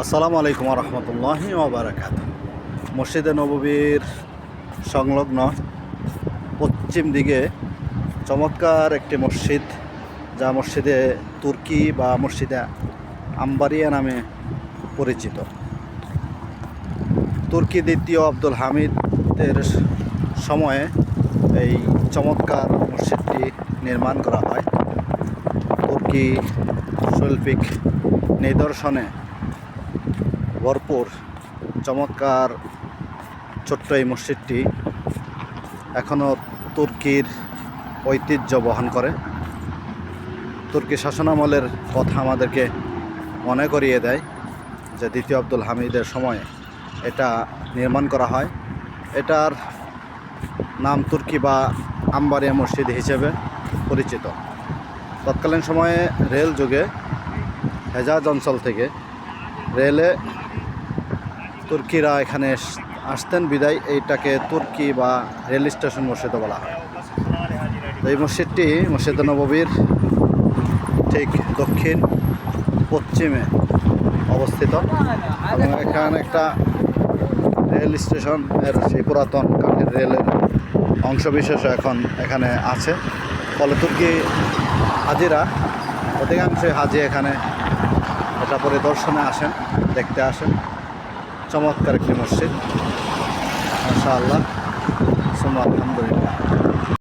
আসসালামু আলাইকুম রহমতুল্লাহি ওয়াবারাকাত। মসজিদে নববীর সংলগ্ন পশ্চিম দিকে চমৎকার একটি মসজিদ, যা মসজিদে তুর্কি বা মসজিদে আম্বারিয়া নামে পরিচিত। তুর্কি দ্বিতীয় আব্দুল হামিদের সময়ে এই চমৎকার মসজিদটি নির্মাণ করা হয়। তুর্কি শৈল্পিক নিদর্শনে ভরপুর চমৎকার ছোট্ট এই মসজিদটি এখনও তুর্কির ঐতিহ্য বহন করে। তুর্কি শাসনামলের কথা আমাদেরকে মনে করিয়ে দেয় যে দ্বিতীয় আব্দুল হামিদের সময়ে এটা নির্মাণ করা হয়। এটার নাম তুর্কি বা আম্বারিয়া মসজিদ হিসেবে পরিচিত। তৎকালীন সময়ে রেল যুগে হেজাজ অঞ্চল থেকে রেলে তুর্কিরা এখানে আসতেন বিদায় এইটাকে তুর্কি বা রেল স্টেশন মসজিদও বলা হয়। এই মসজিদটি মসজিদে নববীর ঠিক দক্ষিণ পশ্চিমে অবস্থিত এবং এখানে একটা রেল স্টেশনের সেই পুরাতন কাঠের রেলের অংশবিশেষও এখন এখানে আছে। ফলে তুর্কি হাজিরা অধিকাংশই হাজি এখানে এটা পরিদর্শনে আসেন, দেখতে আসেন। চমৎকার একটি মসজিদ, মাশাআল্লাহ, সুবহানাল্লাহ, আলহামদুলিল্লাহ।